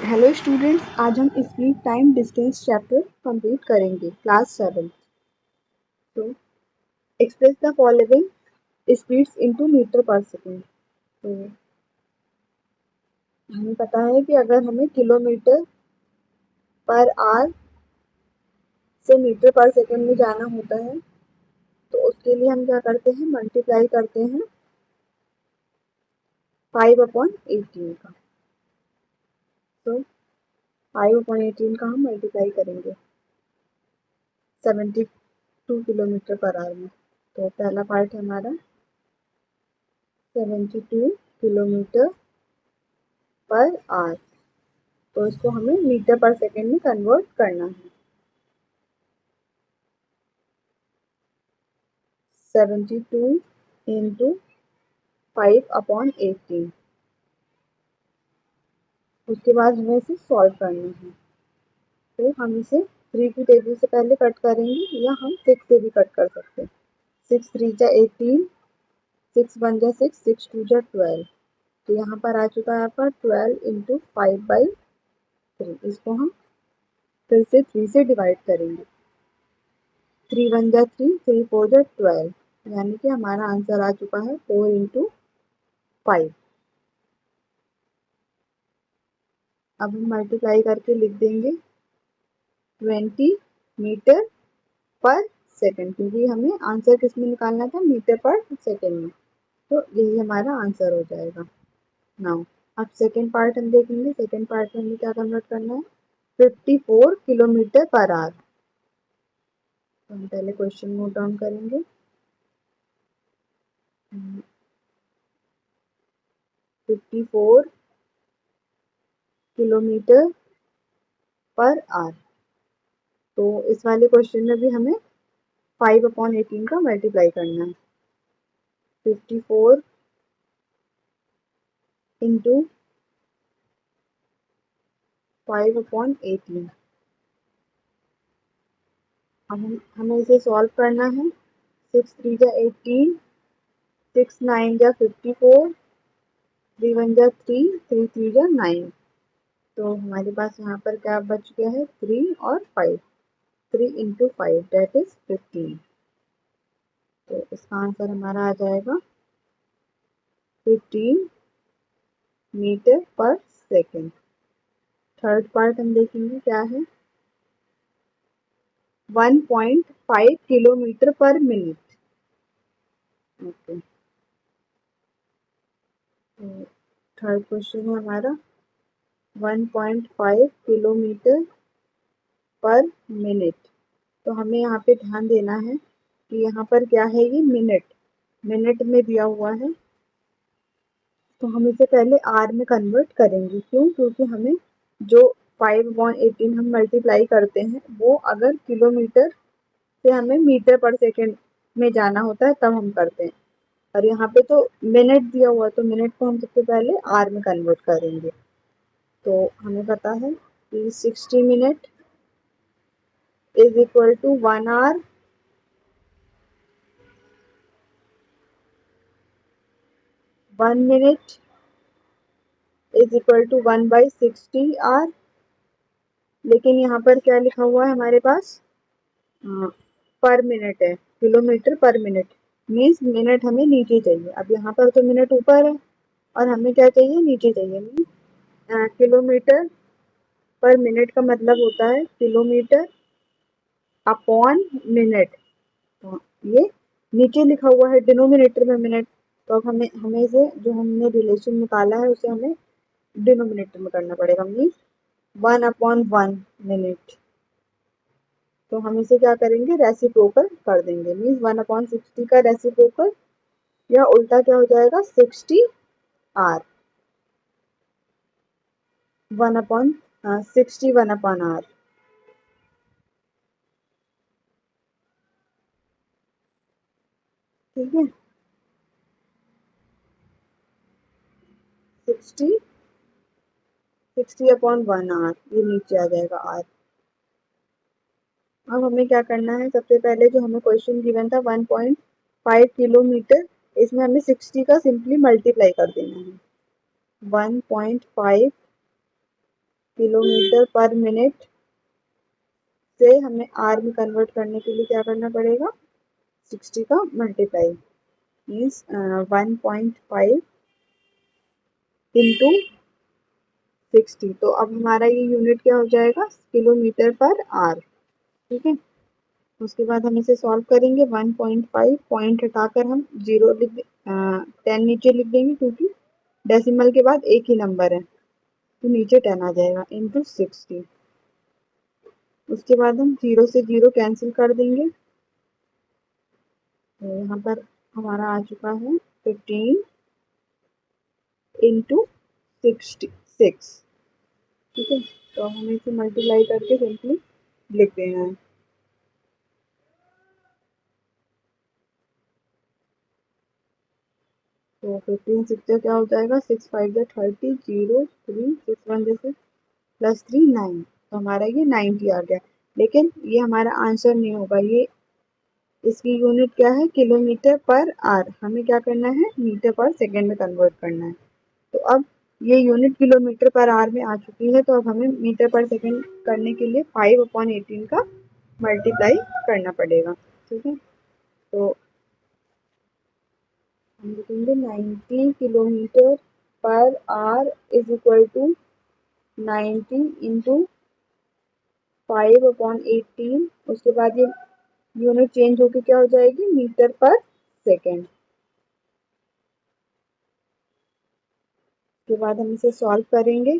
Hello students, आज हम speed time distance chapter complete करेंगे क्लास 7। तो express the following speeds into metre per second. तो हमें पता है कि अगर हमें किलोमीटर पर आवर से मीटर पर सेकेंड में जाना होता है तो उसके लिए हम क्या करते हैं, मल्टीप्लाई करते हैं 5/18 का। तो 5/18 का हम मल्टीप्लाई करेंगे 72 किलोमीटर पर आवर में। तो पहला पार्ट है हमारा 72 किलोमीटर पर आवर, तो इसको हमें मीटर पर सेकेंड में कन्वर्ट करना है। 72 इंटू 5/18। उसके बाद हमें इसे सॉल्व करना है। तो हम इसे 3 की टेबल से पहले कट करेंगे या हम 6 से भी कट कर सकते हैं। 6 3 जा 18, 6 1 जा 6, 6 2 जा 12। तो यहाँ पर आ चुका है आपका 12 इंटू 5/3। इसको हम फिर से 3 से डिवाइड करेंगे। 3 1 जा 3, 3 4 जा 12, यानी कि हमारा आंसर आ चुका है 4 इंटू 5। अब हम मल्टीप्लाई करके लिख देंगे 20 मीटर पर सेकेंड, क्योंकि हमें आंसर किस में निकालना था, मीटर पर सेकेंड में। तो यही हमारा आंसर हो जाएगा। नाउ अब सेकेंड पार्ट हम देखेंगे। सेकेंड पार्ट में हमें क्या कन्वर्ट करना है, 54 किलोमीटर पर आवर। तो हम पहले क्वेश्चन नोट डाउन करेंगे। 54 किलोमीटर पर आवर। तो इस वाले क्वेश्चन में भी हमें 5/18 का मल्टीप्लाई करना है। 54 इंटू 5/18। अब हमें इसे सॉल्व करना है। 6 3 जा 18, 6 9 जा 54, 3 1 जा 3, 3 3 जा 9। तो हमारे पास यहाँ पर क्या बच गया है, 3 और 5। 3 इंटू 5 दैट इज 15। तो इसका आंसर हमारा आ जाएगा 15 metre per second. Third part हम देखेंगे क्या है, 1.5 किलोमीटर पर मिनट। ओके, तो थर्ड क्वेश्चन है हमारा 1.5 किलोमीटर पर मिनट। तो हमें यहाँ पे ध्यान देना है कि यहाँ पर क्या है, ये मिनट मिनट में दिया हुआ है। तो हम इसे पहले आर में कन्वर्ट करेंगे। क्यों? क्योंकि हमें जो 5/18 हम मल्टीप्लाई करते हैं वो अगर किलोमीटर से हमें मीटर पर सेकेंड में जाना होता है तब हम करते हैं, और यहाँ पे तो मिनट दिया हुआ है तो मिनट को हम सबसे पहले आर में कन्वर्ट करेंगे। तो हमें पता है कि 60 minute is equal to 1 hour. 1 minute is equal to 1/60 hour. लेकिन यहाँ पर क्या लिखा हुआ है हमारे पास, पर मिनट है, किलोमीटर पर मिनट। मीन्स मिनट हमें नीचे चाहिए। अब यहाँ पर तो मिनट ऊपर है और हमें क्या चाहिए, नीचे चाहिए। मीन्स किलोमीटर पर मिनट का मतलब होता है किलोमीटर अपॉन मिनट। तो ये नीचे लिखा हुआ है डिनोमिनेटर में मिनट। तो अब हमें हमें इसे जो हमने रिलेशन निकाला है उसे हमें डिनोमिनेटर में करना पड़ेगा। Means 1/1 minute. तो हम इसे क्या करेंगे, रेसिप्रोकल कर देंगे। मीन्स 1/60 का रेसिप्रोकल या उल्टा क्या हो जाएगा, 60 आर। 60 1/r। ठीक है, 60 60/1 आर, ये नीचे आ जाएगा आर। अब हमें क्या करना है, सबसे पहले जो हमें क्वेश्चन गिवन था 1.5 किलोमीटर, इसमें हमें 60 का सिंपली मल्टीप्लाई कर देना है। 1.5 किलोमीटर पर मिनट से हमें आर में कन्वर्ट करने के लिए क्या करना पड़ेगा, 60 का मल्टीप्लाई मीन्स 1.5 इंटू 60। तो अब हमारा ये यूनिट क्या हो जाएगा, किलोमीटर पर आर। ठीक है, उसके बाद हम इसे सॉल्व करेंगे। 1.5 पॉइंट हटाकर हम 0 लिख 10 नीचे लिख देंगे, क्योंकि डेसिमल के बाद एक ही नंबर है तो नीचे 10 आ जाएगा, इंटू 60। उसके बाद हम 0 से 0 कैंसिल कर देंगे, तो यहाँ पर हमारा आ चुका है 15 इंटू 66। ठीक है, तो हमें इसे मल्टीप्लाई करके सिंपली लिख देना है। तो 15 सिक्स क्या हो जाएगा, 6 5 30, 0 3 6 1 जैसे +3 9, तो हमारा ये 90 आ गया। लेकिन ये हमारा आंसर नहीं होगा, ये इसकी यूनिट क्या है, किलोमीटर पर आर। हमें क्या करना है, मीटर पर सेकेंड में कन्वर्ट करना है। तो अब ये यूनिट किलोमीटर पर आर में आ चुकी है, तो अब हमें मीटर पर सेकेंड करने के लिए 5/18 का मल्टीप्लाई करना पड़ेगा। ठीक है, तो हम लिखेंगे 90 kilometre per hour is equal to 90 into 5/18। उसके बाद ये यूनिट चेंज होकर क्या हो जाएगी, मीटर पर सेकेंड। उसके बाद हम इसे सॉल्व करेंगे।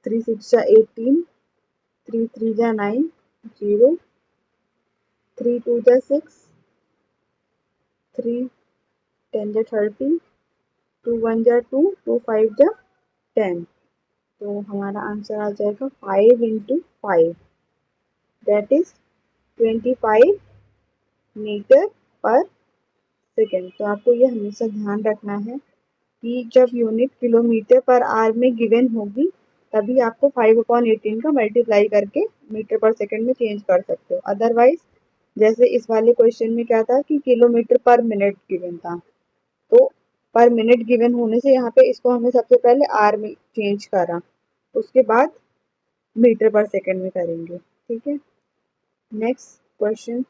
3 6 18, 3 3 9, 0 3 2 6, 3 10 30, 2 1 2, 2 5 10। तो हमारा आंसर आ जाएगा 5 into 5, that is 25 metre per second. तो आपको ये हमेशा ध्यान रखना है कि जब यूनिट किलोमीटर पर आर में गिवन होगी, तभी आपको 5/18 का मल्टीप्लाई करके मीटर पर सेकेंड में चेंज कर सकते हो। अदरवाइज जैसे इस वाले क्वेश्चन में क्या था कि किलोमीटर पर मिनट गिवन था, तो पर मिनट गिवन होने से यहाँ पे इसको हमें सबसे पहले आर में चेंज करा, उसके बाद मीटर पर सेकेंड में करेंगे। ठीक है, नेक्स्ट क्वेश्चन,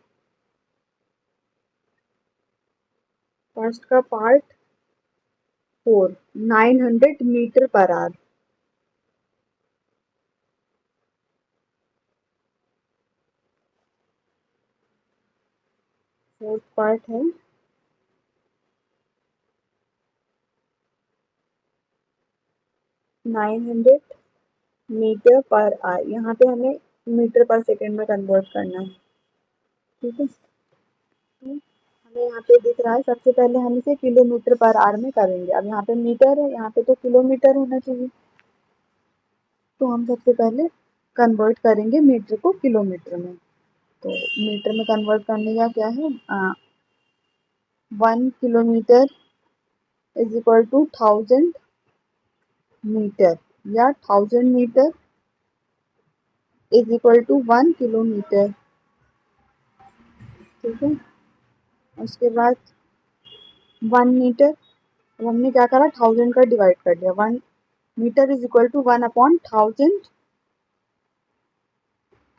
फर्स्ट का part 4, 900 metre per hour. Fourth part है 900 मीटर पर आवर। यहाँ पे हमें मीटर पर सेकेंड में कन्वर्ट करना है। ठीक है, तो हमें यहाँ पे दिख रहा है, सबसे पहले हम इसे किलोमीटर पर आवर में करेंगे। अब यहाँ पे मीटर है, यहाँ पे तो किलोमीटर होना चाहिए, तो हम सबसे पहले कन्वर्ट करेंगे मीटर को किलोमीटर में। तो मीटर में कन्वर्ट करने का क्या है, 1 kilometre is equal to 1000 metre, या 1000 metre is equal to 1 kilometre. ठीक है, उसके बाद 1 मीटर, अब हमने क्या करा, 1000 का डिवाइड कर दिया। 1 metre is equal to 1/1000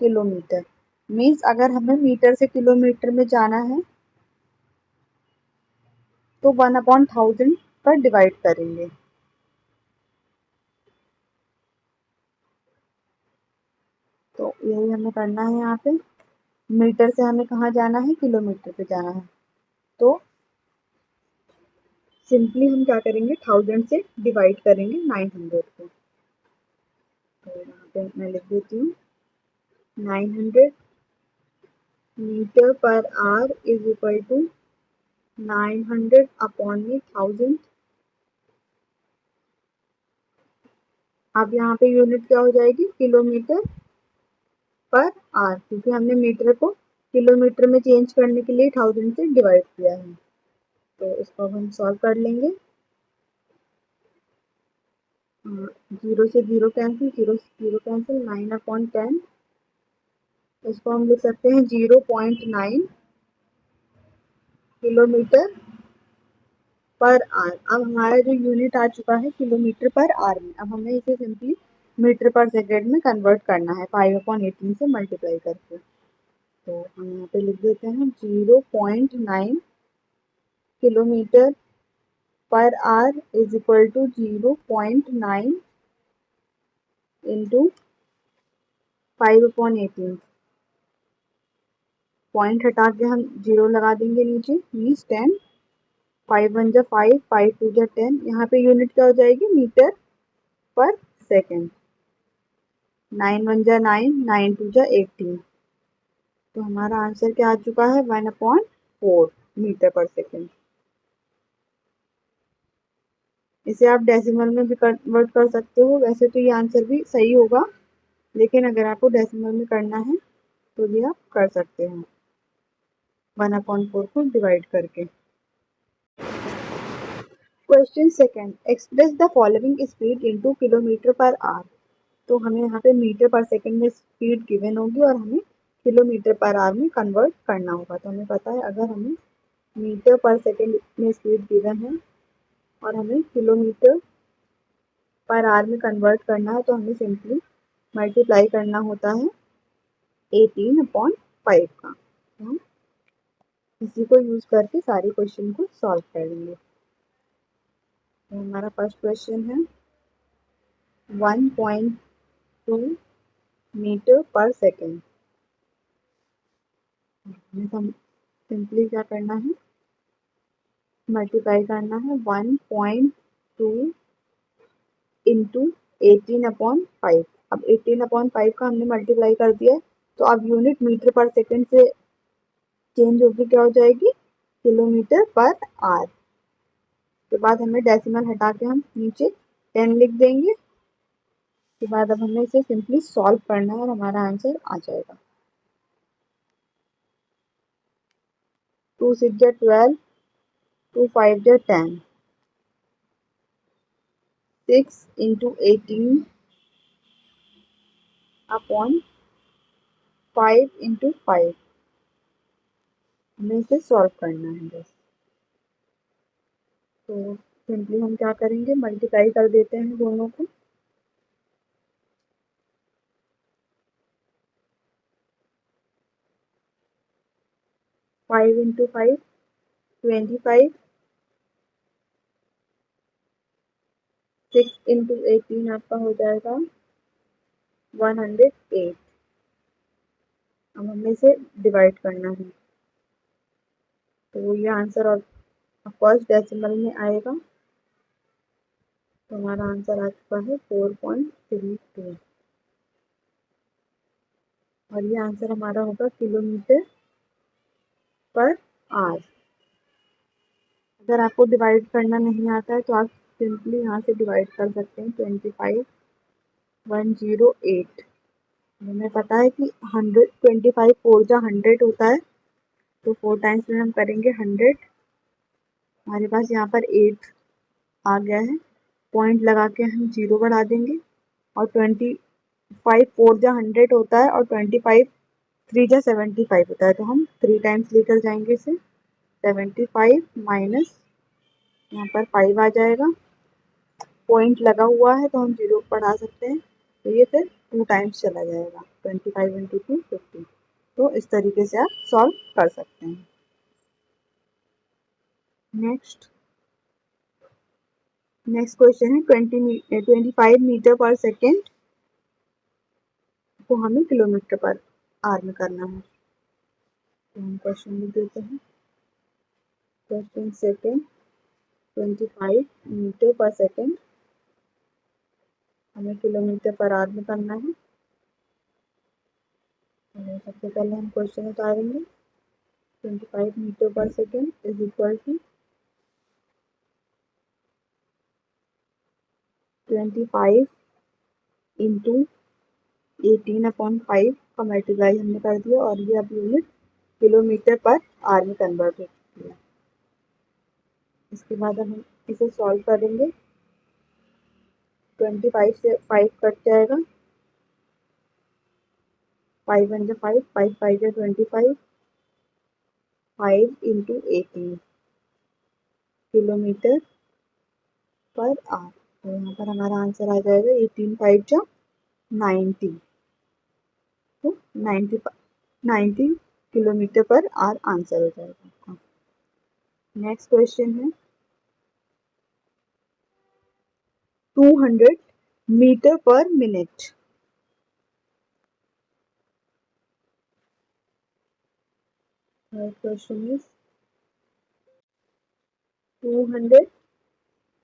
kilometre. Means अगर हमें मीटर से किलोमीटर में जाना है तो 1/1000 पर डिवाइड करेंगे। तो यही हमें करना है। यहाँ पे मीटर से हमें कहाँ जाना है, किलोमीटर पे जाना है, तो सिंपली हम क्या करेंगे, 1000 से डिवाइड करेंगे 900 को। तो यहाँ पे मैं लिख देती हूँ 900 metre per hour is equal to 900 upon में 1000। अब यहाँ पे यूनिट क्या हो जाएगी, किलोमीटर पर आवर, क्योंकि हमने मीटर को किलोमीटर में चेंज करने के लिए 1000 से डिवाइड किया है। तो इसको हम सॉल्व कर लेंगे। 0 से 0 कैंसिल, 0 से 0 कैंसिल, 9/10। इसको हम लिख सकते हैं 0.9 किलोमीटर पर आर। अब हमारा जो यूनिट आ चुका है किलोमीटर पर आर में, अब हमें इसे सिंपली मीटर पर सेकेंड में कन्वर्ट करना है 5/18 से मल्टीप्लाई करके। तो हम यहाँ पे लिख देते हैं 0.9 kilometre per hour is equal to 0.9 into 5/18। Point हटा के हम 0 लगा देंगे नीचे, मीन्स 10। 5 1 जा 5, 5 2 जा 10। यहाँ पे यूनिट क्या हो जाएगी, मीटर पर सेकेंड। 9 1 जा 9, 9 2 जा 18। तो हमारा आंसर क्या आ चुका है, 1/4 मीटर पर सेकेंड। इसे आप डेसिमल में भी कन्वर्ट कर सकते हो, वैसे तो ये आंसर भी सही होगा, लेकिन अगर आपको डेसिमल में करना है तो भी आप कर सकते हैं 1/4 को डिवाइड करके। Question second, express the following speed into kilometre per hour. तो हमें यहाँ पे मीटर पर सेकंड में स्पीड गिवन होगी और हमें किलोमीटर पर आवर में कन्वर्ट करना होगा। तो हमें पता है अगर हमें मीटर पर सेकंड में स्पीड गिवन है और हमें किलोमीटर पर आवर में कन्वर्ट करना है, तो हमें सिंपली मल्टीप्लाई करना होता है 18/5 का। तो हम इसी को यूज करके सारे क्वेश्चन को सॉल्व करेंगे। तो हमारा फर्स्ट क्वेश्चन है 1.2 मीटर पर सेकेंड। हमें सिंपली क्या करना है, मल्टीप्लाई करना है 1.2 इंटू 18/5। अब 18/5 का हमने मल्टीप्लाई कर दिया है, तो अब यूनिट मीटर पर सेकेंड से चेंज होकर क्या हो जाएगी, किलोमीटर पर आवर। के बाद हमें डेसिमल हटा के हम नीचे 10 लिख देंगे। के बाद अब हमें इसे सिंपली सॉल्व करना है और हमारा आंसर आ जाएगा। 2 6 जा 12, 2 5 जा 10, 6 इंटू 18/5 इंटू 5। हमें इसे सॉल्व करना है बस। तो सिंपली हम क्या करेंगे, मल्टीप्लाई कर देते हैं दोनों को। 5 इंटू 5 25, 6 इंटू 18 आपका हो जाएगा 108। अब हमें इसे डिवाइड करना है, तो ये आंसर और फर्स्ट डेसिमल में आएगा। तो हमारा आंसर आ चुका है 4.32 और ये आंसर हमारा होगा किलोमीटर पर आवर। अगर आपको डिवाइड करना नहीं आता है तो आप सिंपली यहाँ से डिवाइड कर सकते हैं 25/108। हमें पता है कि 125 4 जा 100 होता है, तो 4 टाइम्स में हम करेंगे 100। हमारे पास यहाँ पर 8 आ गया है, पॉइंट लगा के हम 0 बढ़ा देंगे। और 25 4 जा 100 होता है और 25 3 जा 75 होता है, तो हम 3 टाइम्स लेकर जाएंगे इसे। 75 माइनस यहाँ पर 5 आ जाएगा, पॉइंट लगा हुआ है तो हम 0 बढ़ा सकते हैं, तो ये फिर 2 टाइम्स चला जाएगा। 25 इंटू 2 50। तो इस तरीके से आप सॉल्व कर सकते हैं। नेक्स्ट क्वेश्चन है 25 मीटर पर सेकेंड को हमें किलोमीटर पर आवर में करना है। तो हम क्वेश्चन लिख देते हैं। Question second 25 metre per second हमें किलोमीटर पर आवर में करना है। तो सबसे पहले हम क्वेश्चन उतारेंगे। 25 metre per second is equal to 25 into 18/5 का मल्टीप्लाई हमने कर दिया और ये अब यूनिट किलोमीटर पर आवर में कन्वर्ट हो चुकी है। इसके बाद हम इसे सॉल्व करेंगे। 25 से 5 कट जाएगा, 5 1 जा 5, 5 5 जा 25, 5 इंटू 18। Kilometre per hour. तो यहाँ पर हमारा आंसर आ जाएगा 18 5 जा 90। तो 90 किलोमीटर पर आवर आंसर हो जाएगा। नेक्स्ट क्वेश्चन है 200 metre per minute. Question is 200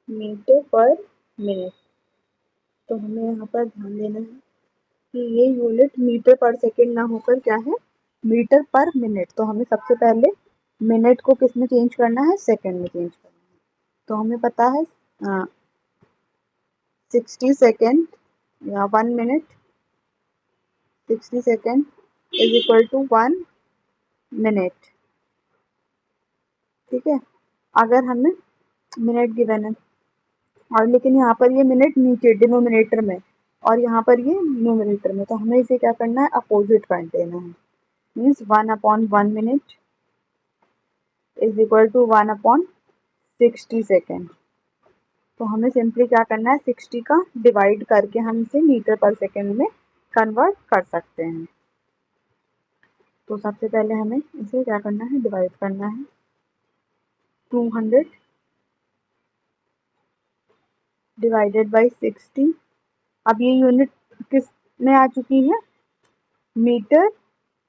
metre per minute. तो हमें यहाँ पर ध्यान देना है कि ये यूनिट मीटर पर सेकंड ना होकर क्या है, मीटर पर मिनट। तो हमें सबसे पहले मिनट को किस में चेंज करना है, सेकंड में चेंज करना है। तो हमें पता है 60 सेकेंड या 1 minute, 60 second is equal to 1 minute. ठीक है, अगर हमें मिनट गिवन है और लेकिन यहाँ पर ये मिनट नीचे डिनोमिनेटर में और यहाँ पर ये न्यूमरेटर में, तो हमें इसे क्या करना है, अपोजिट कर देना है। Means 1/1 minute is equal to 1/60 second. तो हमें सिंपली क्या करना है, 60 का डिवाइड करके हम इसे मीटर पर सेकेंड में कन्वर्ट कर सकते हैं। तो सबसे पहले हमें इसे क्या करना है, डिवाइड करना है। 200 डिवाइडेड बाई 60। अब ये यूनिट किस में आ चुकी है, मीटर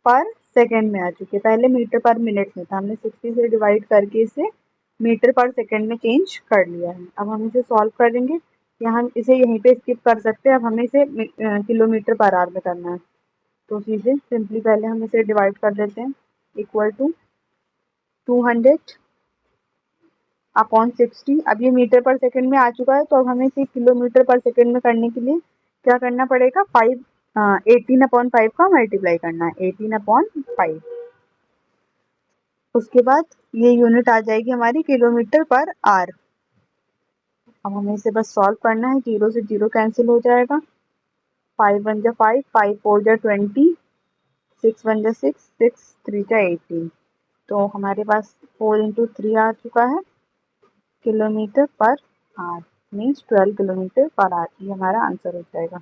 पर सेकेंड में आ चुकी है। पहले मीटर पर मिनट में था, हमने 60 से डिवाइड करके इसे मीटर पर सेकेंड में चेंज कर लिया है। अब हम इसे सॉल्व करेंगे या हम इसे यहीं पे स्किप कर सकते हैं। अब हमें इसे किलोमीटर पर आवर में करना है। तो सीधे सिंपली पहले हम इसे डिवाइड कर देते हैं। Equal to 200 upon 60। अब ये मीटर पर सेकेंड में आ चुका है, तो अब हमें इसे किलोमीटर पर सेकेंड में करने के लिए क्या करना पड़ेगा, 18/5 का मल्टीप्लाई करना है, 18/5। उसके बाद ये यूनिट आ जाएगी हमारी किलोमीटर पर आवर। अब हमें इसे बस सॉल्व करना है। 0 से 0 कैंसिल हो जाएगा। 5 1 जा 5, 5 4 जा 20, 6 1 जा 6, 6 3 जा 18। तो हमारे पास 4 इंटू 3 आ चुका है kilometre per hour, means 12 kilometre per our. ये हमारा आंसर हो जाएगा।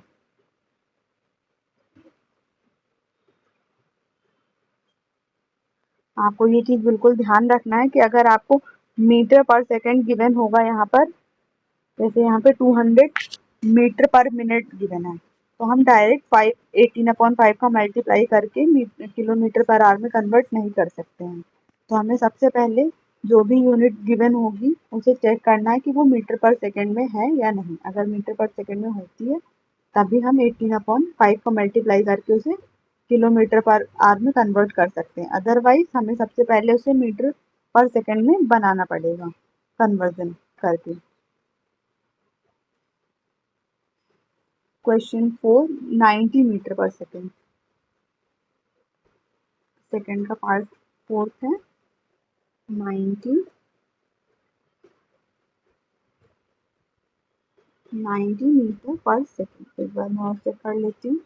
आपको ये चीज बिल्कुल ध्यान रखना है कि अगर आपको मीटर पर सेकेंड गिवन होगा यहाँ पर, जैसे यहाँ पे 200 मीटर पर मिनट गिवन है, तो हम डायरेक्ट 18/5 का मल्टीप्लाई करके किलोमीटर पर आवर में कन्वर्ट नहीं कर सकते हैं। तो हमें सबसे पहले जो भी यूनिट गिवन होगी उसे चेक करना है कि वो मीटर पर सेकेंड में है या नहीं। अगर मीटर पर सेकेंड में होती है तभी हम 18/5 का मल्टीप्लाई करके उसे किलोमीटर पर आवर में कन्वर्ट कर सकते हैं। अदरवाइज हमें सबसे पहले उसे मीटर पर सेकेंड में बनाना पड़ेगा कन्वर्जन करके। Question 4 90 metre per second. Second का पार्ट फोर्थ है 90 मीटर पर सेकेंड। एक बार मैं और चेक कर लेती हूँ।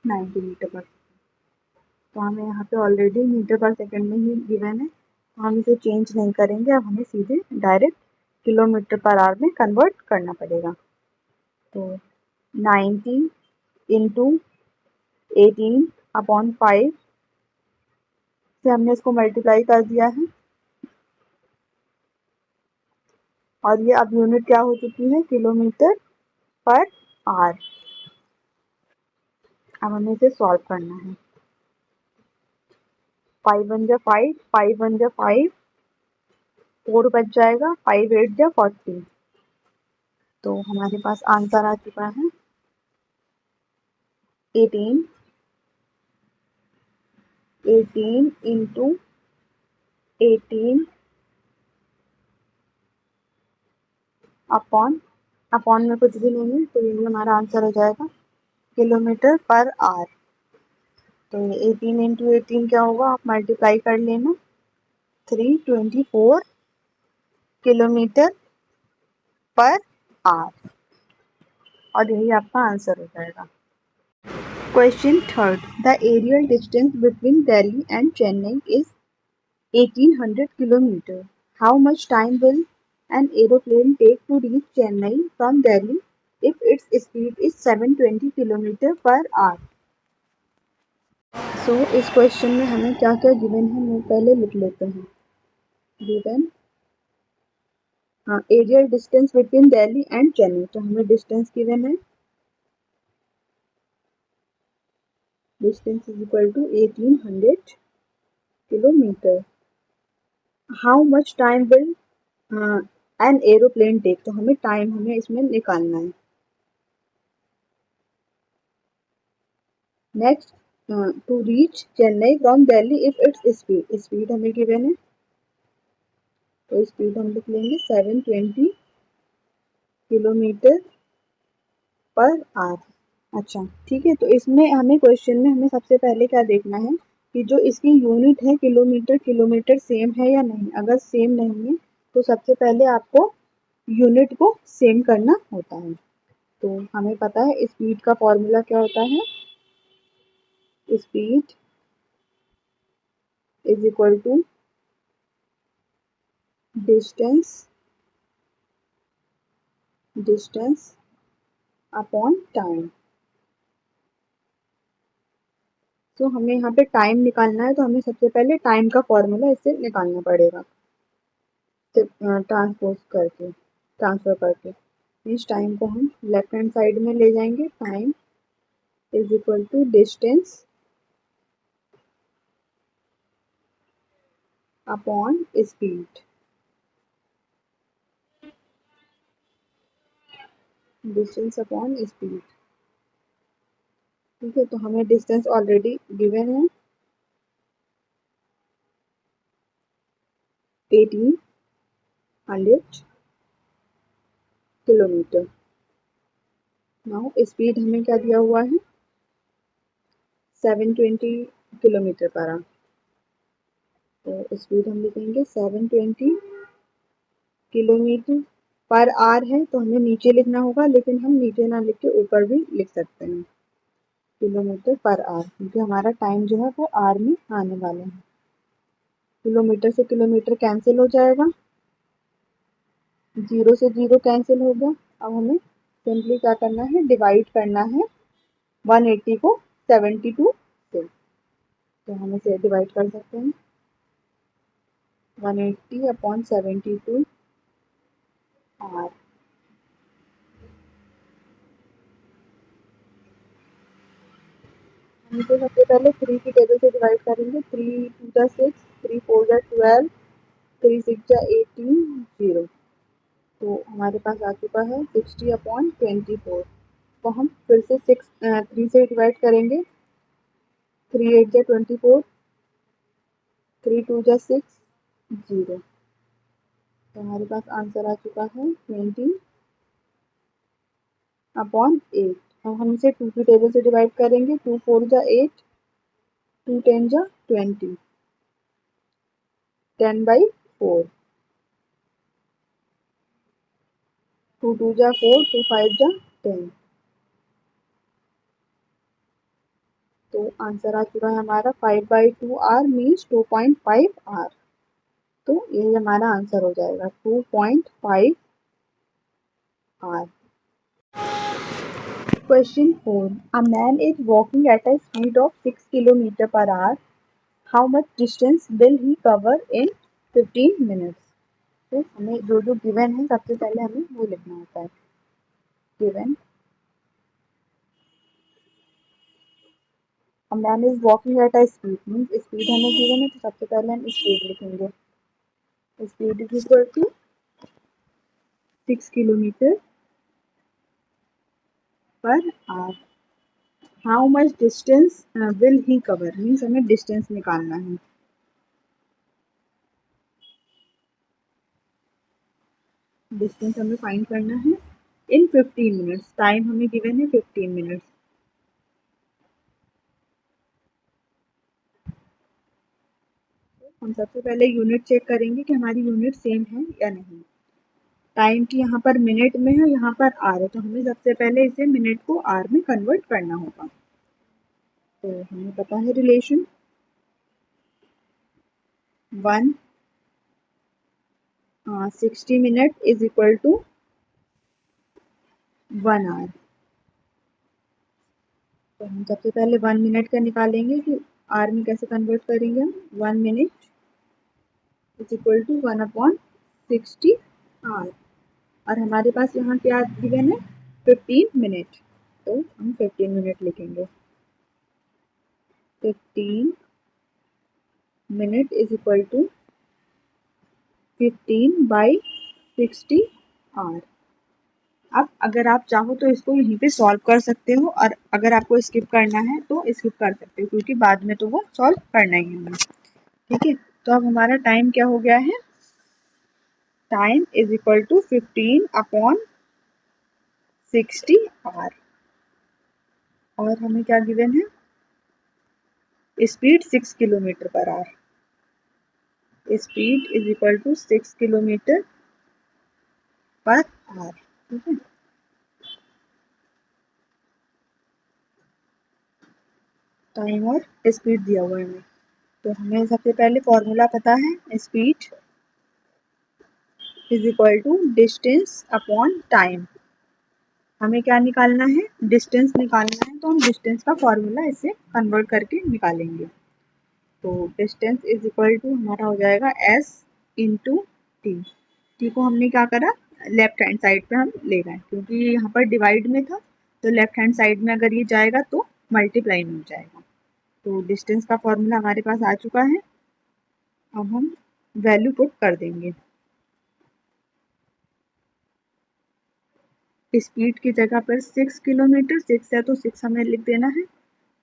नाइन्टी मीटर पर, तो हमें यहाँ पे ऑलरेडी मीटर पर सेकेंड में ही गिवन है, तो हम इसे चेंज नहीं करेंगे। अब हमें सीधे डायरेक्ट किलोमीटर पर आवर में कन्वर्ट करना पड़ेगा। तो 90 इंटू 18/5 से हमने इसको मल्टीप्लाई कर दिया है और ये अब यूनिट क्या हो चुकी है, किलोमीटर पर आवर। अब हमें इसे सॉल्व करना है। 5 1 जा 5, 5 1 जा 5, 4 बच जाएगा, 5 8 जा 40। तो हमारे पास आंसर आ चुका है 18 इंटू 18 अपॉन, अपॉन में कुछ भी नहीं है तो ये हमारा आंसर हो जाएगा किलोमीटर पर आवर। तो ये 18 इंटू 18 क्या होगा, आप मल्टीप्लाई कर लेना, 324 किलोमीटर पर आवर, और यही आपका आंसर हो जाएगा। Question third. The aerial distance between Delhi and Chennai is 1800 km. How much time will an aeroplane take to reach Chennai from Delhi if its speed is 720 km per hour? So इस question में हमें क्या क्या given है वो पहले लिख लेते हैं. Given aerial distance between Delhi and Chennai, तो हमें डिस्टेंस गिवन है. Distance is equal to 1800 kilometre. How much time will an aeroplane take, तो हमें इसमें निकालना है. Next, to reach Chennai from Delhi if its speed हमें गिवन है, तो स्पीड हम लिख लेंगे 720 किलोमीटर पर आवर. अच्छा ठीक है, तो इसमें हमें क्वेश्चन में हमें सबसे पहले क्या देखना है कि जो इसकी यूनिट है किलोमीटर सेम है या नहीं. अगर सेम नहीं है तो सबसे पहले आपको यूनिट को सेम करना होता है. तो हमें पता है स्पीड का फॉर्मूला क्या होता है. Speed is equal to distance upon time. तो हमें यहाँ पे टाइम निकालना है, तो हमें सबसे पहले टाइम का फॉर्मूला इससे निकालना पड़ेगा ट्रांसफर करके. इस टाइम को हम लेफ्ट हैंड साइड में ले जाएंगे. Time is equal to distance upon speed. Distance upon speed. ठीक है, तो हमें डिस्टेंस ऑलरेडी गिवन है 1800 किलोमीटर. नाउ स्पीड हमें क्या दिया हुआ है 720 किलोमीटर पर आवर. तो स्पीड हम लिखेंगे 720 किलोमीटर पर आवर है, तो हमें नीचे लिखना होगा, लेकिन हम नीचे ना लिख के ऊपर भी लिख सकते हैं किलोमीटर पर आवर, क्योंकि हमारा टाइम जो है वो आवर में आने वाला है. किलोमीटर से किलोमीटर कैंसिल हो जाएगा, 0 से 0 कैंसिल हो गया. अब हमें सिंपली क्या करना है, डिवाइड करना है 180 को 72 से. तो हम इसे डिवाइड कर सकते हैं 180 अपॉन 72 आर. हम इसे सबसे पहले 3 की टेबल से डिवाइड करेंगे. 3 2 जा 6, 3 4 जा 12, 3 6 जा 18, 0. तो हमारे पास आ चुका है 60 अपॉन 24. तो हम फिर से 3 से डिवाइड करेंगे. 3 8 जा 24, 3 2 जा 6, 0. तो हमारे पास आंसर आ चुका है 20 अपॉन 8. अब हम इसे 2 की टेबल से डिवाइड करेंगे. 2 4 जा 8, 2 10 जा 20, 10/4, 2 2 जा 4, 2 5 जा 10. तो आंसर आ चुका है हमारा 5/2 आर मीन्स 2.5 आर. तो ये हमारा आंसर हो जाएगा 2.5 are. Question 4. A man is walking at a speed of 6 km per hour. How much distance will he cover in 15 minutes? तो हमें जो जो गिवन है सबसे पहले हमें वो लिखना होता है. Given a man is walking at a speed मीन्स स्पीड हमें गिवन है, तो सबसे पहले हम स्पीड लिखेंगे. Speed is equal to 6 kilometre per hour. How much distance will he cover means हमें डिस्टेंस निकालना है. डिस्टेंस हमें फाइंड करना है इन 15 मिनट्स. टाइम हमें गिवन है 15 मिनट्स. हम सबसे पहले यूनिट चेक करेंगे कि हमारी यूनिट सेम है या नहीं. टाइम की यहाँ पर मिनट में है, यहाँ पर आर है, तो हमें सबसे पहले इसे मिनट को आर में कन्वर्ट करना होगा. तो हमें पता है relation 60 minute is equal to 1 hour. तो हम सबसे पहले 1 मिनट का निकालेंगे कि आर में कैसे कन्वर्ट करेंगे हम। 1 minute is equal to 1/60 hour, और हमारे पास यहाँ क्या गिवन है 15 मिनट, तो हम 15 मिनट लिखेंगे। 15 minute is equal to 15/60 hour. अब अगर आप चाहो तो इसको यहीं पे सॉल्व कर सकते हो, और अगर आपको स्किप करना है तो स्किप कर सकते हो, क्योंकि बाद में तो वो सॉल्व करना ही है हमें। ठीक है, तो अब हमारा टाइम क्या हो गया है, time is equal to 15/60 hour. और हमें क्या गिवन है, speed 6 kilometre per hour. Speed is equal to 6 kilometre per hour. ठीक है, टाइम और स्पीड दिया हुआ है हमें। तो हमें सबसे पहले फॉर्मूला पता है, speed is equal to distance upon time. हमें क्या निकालना है, डिस्टेंस निकालना है, तो हम डिस्टेंस का फॉर्मूला इसे कन्वर्ट करके निकालेंगे। तो डिस्टेंस इज इक्वल टू हमारा हो जाएगा s इंटू टी। टी को हमने क्या करा, लेफ्ट हैंड साइड पे हम ले गए, क्योंकि यहाँ पर डिवाइड में था, तो लेफ्ट हैंड साइड में अगर ये जाएगा तो मल्टीप्लाई में हो जाएगा। तो डिस्टेंस का फॉर्मूला हमारे पास आ चुका है, अब हम वैल्यू पुट कर देंगे। स्पीड की जगह पर 6 किलोमीटर, 6 है तो 6 हमें लिख देना है।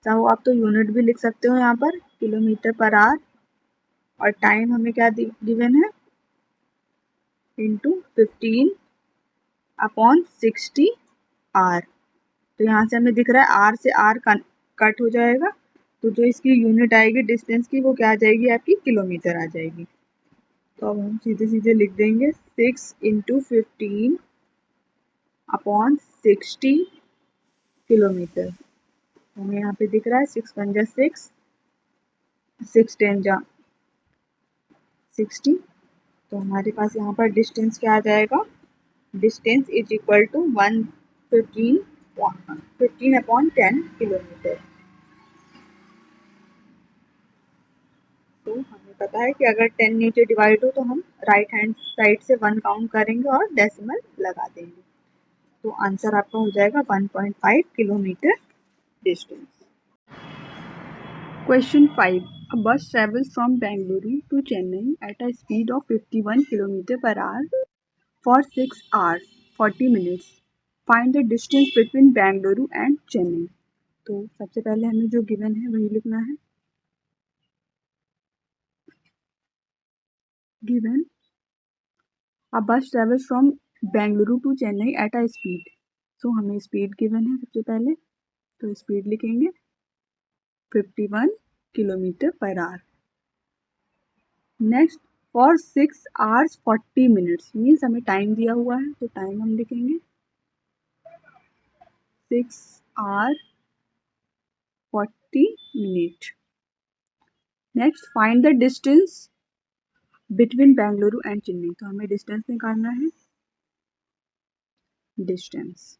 चाहो आप तो यूनिट भी लिख सकते हो यहाँ पर, किलोमीटर पर आवर। और टाइम हमें क्या गिवन है, इंटू 15/60 आर। तो यहाँ से हमें दिख रहा है आर से आर कट हो जाएगा, तो जो इसकी यूनिट आएगी डिस्टेंस की, वो क्या आ जाएगी, आपकी किलोमीटर आ जाएगी। तो अब हम सीधे सीधे लिख देंगे 6 इंटू 15/60 किलोमीटर। हमें यहाँ पे दिख रहा है 6 1 जा 6, 6 10 जा 60। तो हमारे पास यहाँ पर डिस्टेंस क्या आ जाएगा, distance is equal to 15/10 kilometre. तो हमें पता है कि अगर 10 नीचे डिवाइड हो तो हम राइट हैंड साइड से 1 काउंट करेंगे और डेसिमल लगा देंगे। तो आंसर आपका हो जाएगा 1.5 kilometre distance. Question 5. A bus travels from Bengaluru to Chennai at a speed of 51 km per hour for 6 hours 40 minutes. Find the distance between Bengaluru and Chennai. तो सबसे पहले हमें जो गिवन है वही लिखना है। Given a bus travels from Bengaluru to Chennai at a speed. तो हमें स्पीड गिवन है सबसे पहले, तो स्पीड लिखेंगे 51 kilometre per our. Next for 6 hours 40 minutes, means हमें टाइम दिया हुआ है, तो टाइम हम लिखेंगे 6 hours 40 minutes। Next find the distance between Bengaluru and Chennai, तो हमें डिस्टेंस निकालना है। डिस्टेंस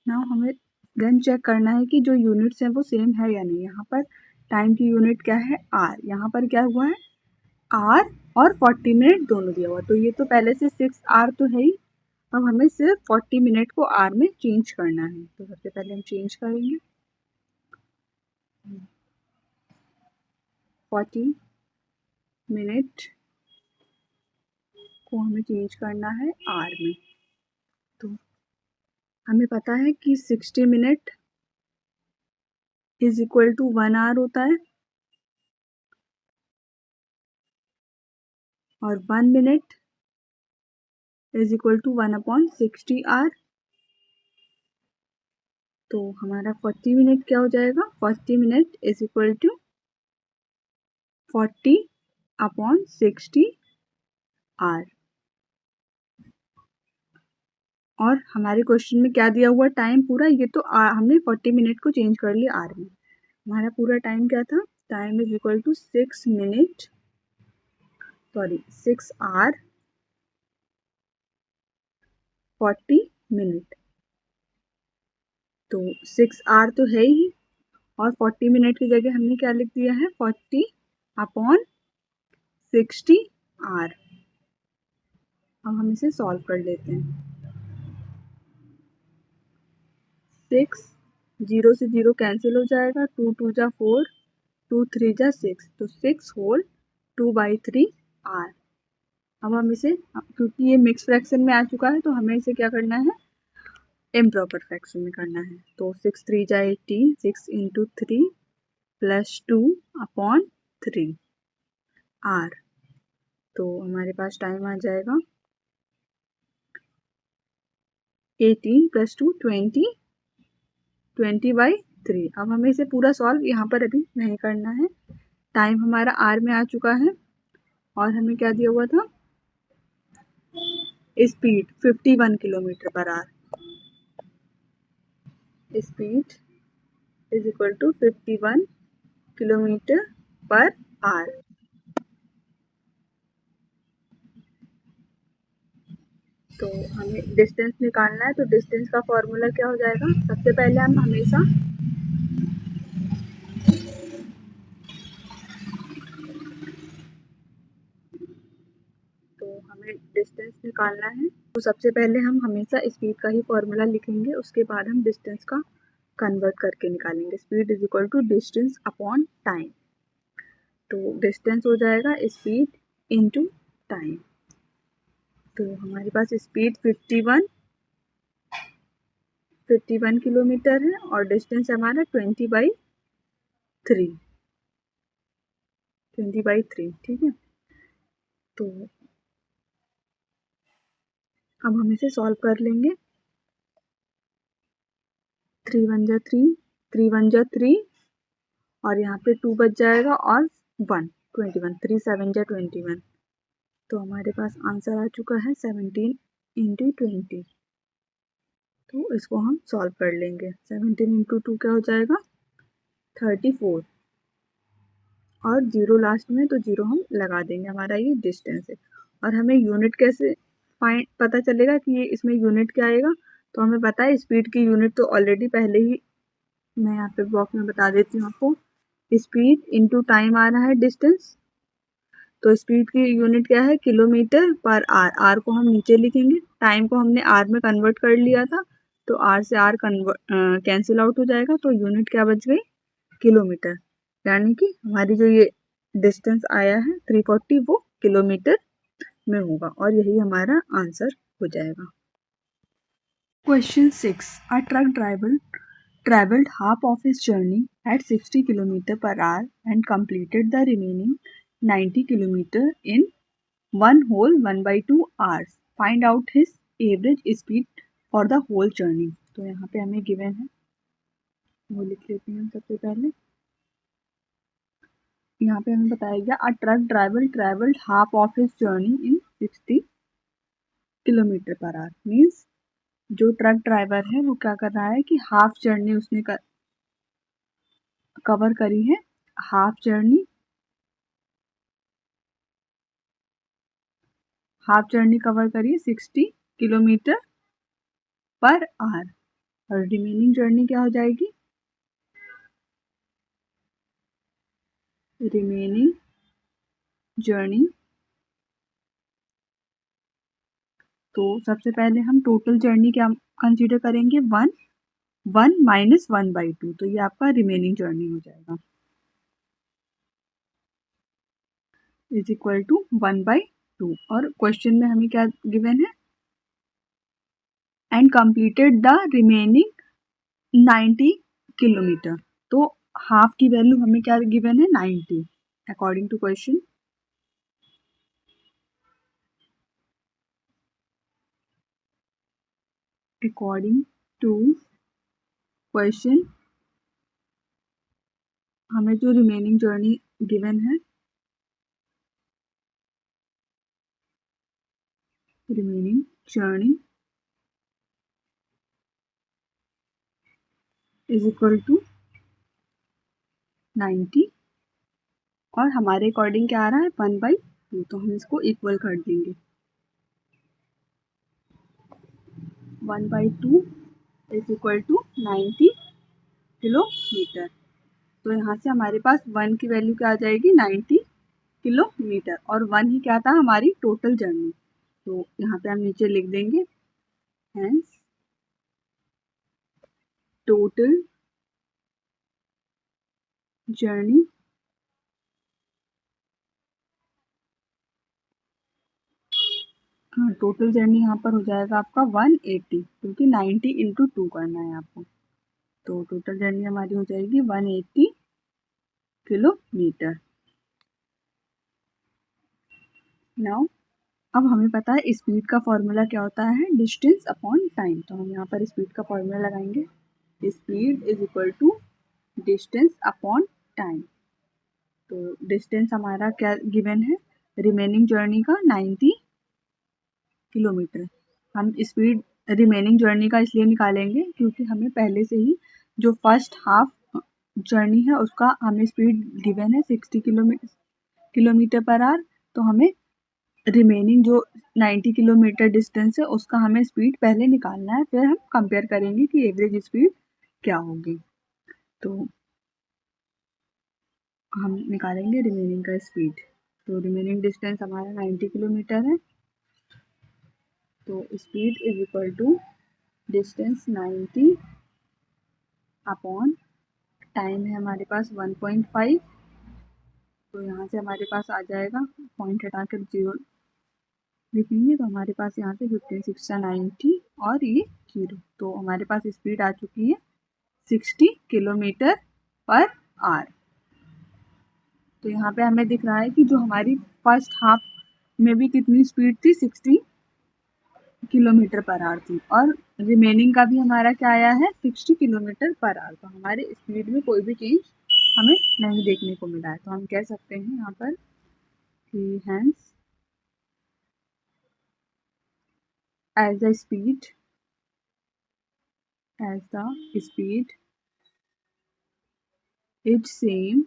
नाउ हमें देन चेक करना है कि जो यूनिट्स हैं वो सेम है या नहीं। यहाँ पर टाइम की यूनिट क्या है, आर। यहाँ पर क्या हुआ है, आर और 40 मिनट दोनों दिया हुआ, तो ये तो पहले से 6 आर तो है ही। अब हमें सिर्फ 40 मिनट को आर में चेंज करना है, तो सबसे पहले हम चेंज करेंगे 40 मिनट को हमें चेंज करना है आर में। तो हमें पता है कि 60 minute is equal to 1 hour होता है, और 1 minute is equal to 1/60 hour. तो हमारा 40 मिनट क्या हो जाएगा, 40 minute is equal to 40/60 hour. और हमारे क्वेश्चन में क्या दिया हुआ टाइम पूरा, ये तो हमने 40 मिनट को चेंज कर लिया आर में। हमारा पूरा टाइम क्या था, time is equal to 6 hour 40 minute. तो 6 आवर तो है ही, और 40 मिनट की जगह हमने क्या लिख दिया है, 40/60 आवर। अब हम इसे सॉल्व कर लेते हैं। 6, 0 से 0 कैंसिल हो जाएगा, 2 2 जा 4, 2 3 जा 6, तो 6 होल 2/3 आर। अब हम इसे, क्योंकि ये मिक्स फ्रैक्शन में आ चुका है, तो हमें इसे क्या करना है, इम्प्रॉपर फ्रैक्शन में करना है। तो 6 3 जा 18, 6 इंटू 3 प्लस 2/3 आर। तो हमारे पास टाइम आ जाएगा 18 प्लस 2 20, 20/3। अब हमें इसे पूरा सॉल्व यहाँ पर अभी नहीं करना है। टाइम हमारा आर में आ चुका है, और हमें क्या दिया हुआ था, speed 51 kilometre per hour. Speed is equal to 51 kilometre per hour. तो हमें डिस्टेंस निकालना है, तो डिस्टेंस का फॉर्मूला क्या हो जाएगा, सबसे पहले हम हमेशा तो हमें डिस्टेंस निकालना है, तो सबसे पहले हम हमेशा स्पीड का ही फॉर्मूला लिखेंगे, उसके बाद हम डिस्टेंस का कन्वर्ट करके निकालेंगे। Speed is equal to distance upon time. तो डिस्टेंस हो जाएगा स्पीड इंटू टाइम। तो हमारे पास स्पीड 51 किलोमीटर है, और डिस्टेंस हमारा 20/3, ठीक है। तो अब हम इसे सॉल्व कर लेंगे। 3 1 जा 3, 3 1 जा 3, और यहाँ पे 2 बच जाएगा, और 1 21, 3 7 जा 21। तो हमारे पास आंसर आ चुका है 17 इंटू 20। तो इसको हम सॉल्व कर लेंगे। 17 इंटू 2 क्या हो जाएगा, 34, और 0 लास्ट में, तो 0 हम लगा देंगे, हमारा ये डिस्टेंस है। और हमें यूनिट कैसे पता चलेगा कि ये इसमें यूनिट क्या आएगा, तो हमें पता है स्पीड की यूनिट तो ऑलरेडी पहले ही मैं यहाँ पे बॉक्स में बता देती हूँ आपको। स्पीड इंटू टाइम आ रहा है डिस्टेंस, तो स्पीड की यूनिट क्या है, किलोमीटर पर आर। आर को हम नीचे लिखेंगे, टाइम को हमने आर में कन्वर्ट कर लिया था, तो आर से आर कैंसिल आउट हो जाएगा, तो यूनिट क्या बच गई, किलोमीटर। यानी कि हमारी जो ये डिस्टेंस आया है 340, वो किलोमीटर में होगा, और यही हमारा आंसर हो जाएगा। Question 6. A truck driver traveled half of his journey at 60 km per hour and completed the remaining 90 km in one whole 1/2 hours. Find out his average speed for the whole journey. तो यहाँ पे हमें given है, वो लिख लेते हैं हम सबसे पहले। यहाँ पे हमें बताया गया, a truck driver travelled half of his journey in 60 kilometre per hour. Means जो ट्रक ड्राइवर है वो क्या कर रहा है कि हाफ जर्नी उसने कवर करी है। हाफ जर्नी कवर करी 60 किलोमीटर पर आवर, और रिमेनिंग जर्नी क्या हो जाएगी, रिमेनिंग जर्नी। तो सबसे पहले हम टोटल जर्नी क्या कंसीडर करेंगे, 1 माइनस 1/2, तो ये आपका रिमेनिंग जर्नी हो जाएगा, इज इक्वल टू 1/2। और क्वेश्चन में हमें क्या गिवन है, and completed the remaining 90 kilometre. तो हाफ की वैल्यू हमें क्या गिवन है, 90, according to question. According to question हमें जो रिमेनिंग जर्नी गिवन है, remaining journey is equal to 90 और हमारे अकॉर्डिंग क्या आ रहा है 1/2, तो हम इसको इक्वल कर देंगे। 1/2 इज इक्वल टू 90 किलोमीटर। तो यहाँ से हमारे पास 1 की वैल्यू क्या आ जाएगी 90 किलोमीटर और 1 ही क्या था हमारी टोटल जर्नी। तो यहाँ पे हम नीचे लिख देंगे hence total journey total journey यहाँ पर हो जाएगा आपका 180 क्योंकि 90 इंटू 2 करना है आपको। तो टोटल जर्नी हमारी हो जाएगी 180 किलोमीटर। नाउ अब हमें पता है स्पीड का फॉर्मूला क्या होता है डिस्टेंस अपॉन टाइम। तो हम यहाँ पर स्पीड का फॉर्मूला लगाएंगे speed is equal to distance upon time. तो डिस्टेंस हमारा क्या गिवन है रिमेनिंग जर्नी का 90 किलोमीटर। हम स्पीड रिमेनिंग जर्नी का इसलिए निकालेंगे क्योंकि हमें पहले से ही जो फर्स्ट हाफ जर्नी है उसका हमें स्पीड गिवन है 60 किलोमीटर पर आवर। तो हमें रिमेनिंग जो 90 किलोमीटर डिस्टेंस है उसका हमें स्पीड पहले निकालना है, फिर हम कंपेयर करेंगे कि एवरेज स्पीड क्या होगी। तो हम निकालेंगे रिमेनिंग का स्पीड। तो रिमेनिंग डिस्टेंस हमारा 90 किलोमीटर है। तो speed is equal to distance 90 upon time है हमारे पास 1.5। तो यहाँ से हमारे पास आ जाएगा पॉइंट हटाकर 0 लिखेंगे तो हमारे पास यहाँ से 15 6 90 और ये 0। तो हमारे पास स्पीड आ चुकी है 60 किलोमीटर पर आवर। तो यहाँ पे हमें दिख रहा है कि जो हमारी फर्स्ट हाफ में भी कितनी स्पीड थी 60 किलोमीटर पर आवर थी और रिमेनिंग का भी हमारा क्या आया है 60 किलोमीटर पर आवर। तो हमारे स्पीड में कोई भी चेंज हमें नहीं देखने को मिला है। तो हम कह सकते हैं यहाँ पर कि hence as the speed is same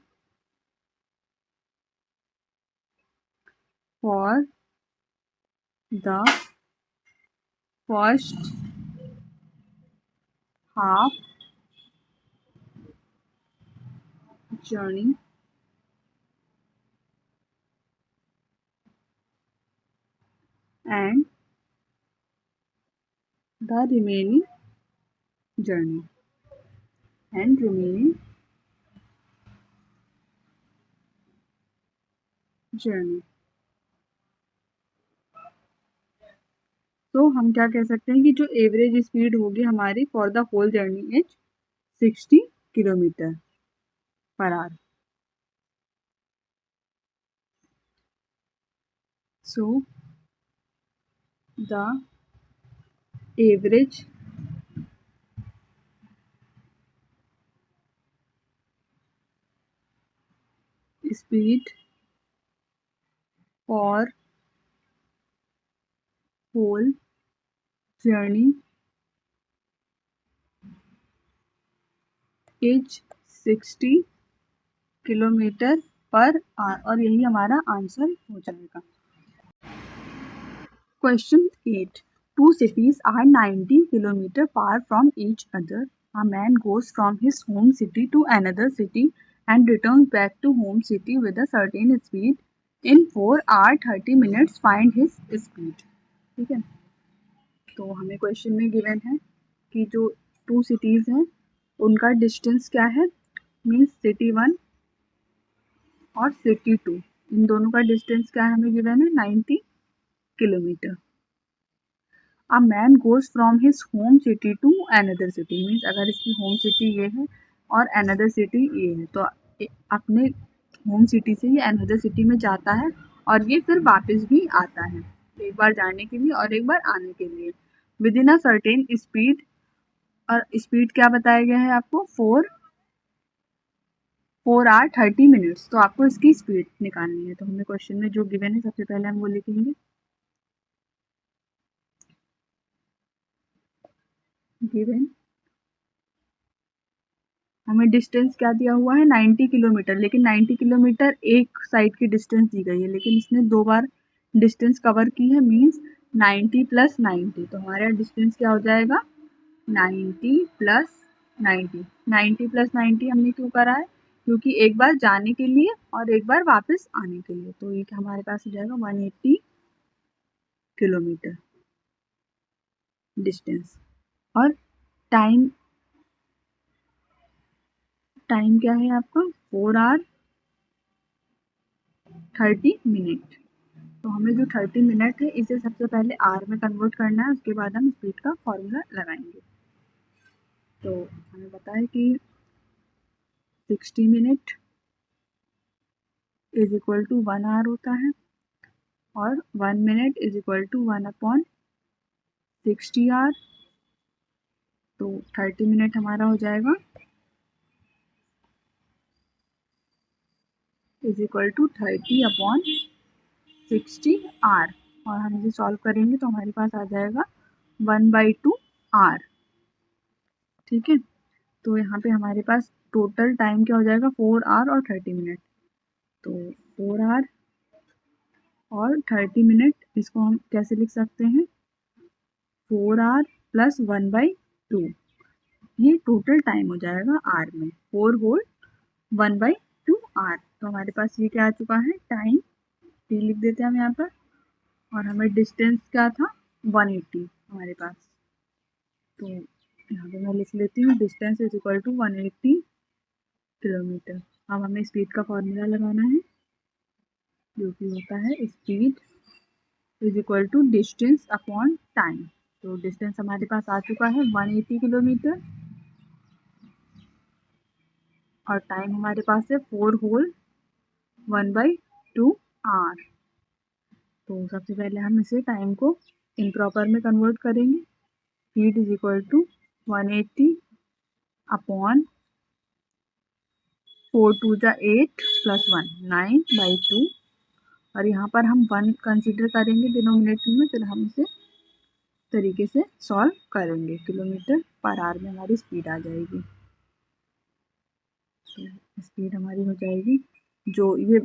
for the first half journey and the remaining journey and remaining journey। तो हम क्या कह सकते हैं कि जो एवरेज स्पीड होगी हमारी for the whole journey is 60 kilometre per hour. So the average speed for whole journey is 60 kilometre per hour और यही हमारा आंसर हो जाएगा। Question 8. Two cities are 90 km far from each other. A man goes from his home city to another city and returns back to home city with a certain speed. In 4 hours 30 minutes find his speed. ठीक है, तो हमें question में given है कि जो two cities हैं उनका डिस्टेंस क्या है मीन्स सिटी 1 और सिटी 2, इन दोनों का डिस्टेंस क्या है हमें गिवन है 90 kilometre. A man goes from his home city to another city means अगर इसकी होम सिटी ये है और अनदर सिटी ये है तो अपने होम सिटी से ये अनदर सिटी में जाता है और ये फिर वापस भी आता है, एक बार जाने के लिए और एक बार आने के लिए with in a certain speed. और स्पीड क्या बताया गया है आपको 4 आवर 30 मिनट्स। तो आपको इसकी स्पीड निकालनी है। तो हमें क्वेश्चन में जो गिवन है सबसे पहले हम वो लिखेंगे गिवन हमें डिस्टेंस क्या दिया हुआ है 90 किलोमीटर, लेकिन 90 किलोमीटर एक साइड की डिस्टेंस दी गई है, लेकिन इसने 2 बार डिस्टेंस कवर की है, मीन्स 90 प्लस 90। तो हमारा डिस्टेंस क्या हो जाएगा 90 प्लस 90। 90 प्लस 90 हमने क्यों करा है, क्योंकि एक बार जाने के लिए और एक बार वापस आने के लिए। तो ये हमारे पास हो जाएगा 180 किलोमीटर डिस्टेंस। और टाइम क्या है आपका 4 आवर 30 मिनट। तो हमें जो 30 मिनट है इसे सबसे पहले आर में कन्वर्ट करना है, उसके बाद हम स्पीड का फॉर्मूला लगाएंगे। तो हमें पता है कि 60 minute is equal to 1 hour होता है, और 1 minute is equal to 1/60 hour. तो 30 मिनट हमारा हो जाएगा इज इक्वल टू 30/60 आर, और हम इसे सॉल्व करेंगे तो हमारे पास आ जाएगा 1/2 आर। ठीक है, तो यहाँ पे हमारे पास टोटल टाइम क्या हो जाएगा 4 आवर और 30 मिनट। तो 4 आवर और 30 मिनट, इसको हम कैसे लिख सकते हैं 4 आवर प्लस 1/2, ये टोटल टाइम हो जाएगा आर में, 4 होल 1/2 आर। तो हमारे पास ये क्या आ चुका है टाइम, टी लिख देते हैं हम यहाँ पर, और हमें डिस्टेंस क्या था 180 हमारे पास। तो यहाँ पे मैं लिख लेती हूँ distance is equal to 180 kilometre. अब हमें स्पीड का फॉर्मूला लगाना है, जो कि होता है speed is equal to distance upon time. तो डिस्टेंस हमारे पास आ चुका है 180 किलोमीटर, और टाइम हमारे पास है 4 होल 1/2 आर। तो सबसे पहले हम इसे टाइम को इम्प्रॉपर में कन्वर्ट करेंगे। Speed is equal to 180 upon 4 2 जा 8 प्लस 1 9/2, और यहाँ पर हम 1 कंसिडर करेंगे डिनोमिनेटर में, फिर हम इसे तरीके से सॉल्व करेंगे। किलोमीटर पर आवर में हमारी स्पीड आ जाएगी। तो स्पीड हमारी हो जाएगी, जो ये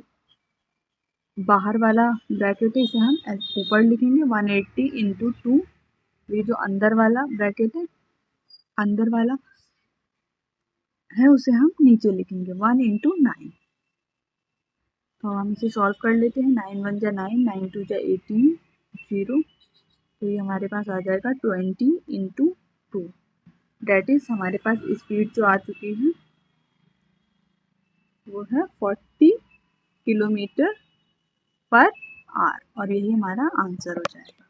बाहर वाला ब्रैकेट है इसे हम ऊपर लिखेंगे 180 इंटू 2, ये जो अंदर वाला ब्रैकेट है अंदर वाला है उसे हम नीचे लिखेंगे 1 इंटू 9। तो हम इसे सॉल्व कर लेते हैं, 9 1 जा 9, 9 2 जा 18, 0। तो ये हमारे पास आ जाएगा 20 इंटू 2, डेट इज हमारे पास स्पीड जो आ चुकी है वो है 40 किलोमीटर पर आवर, और यही हमारा आंसर हो जाएगा।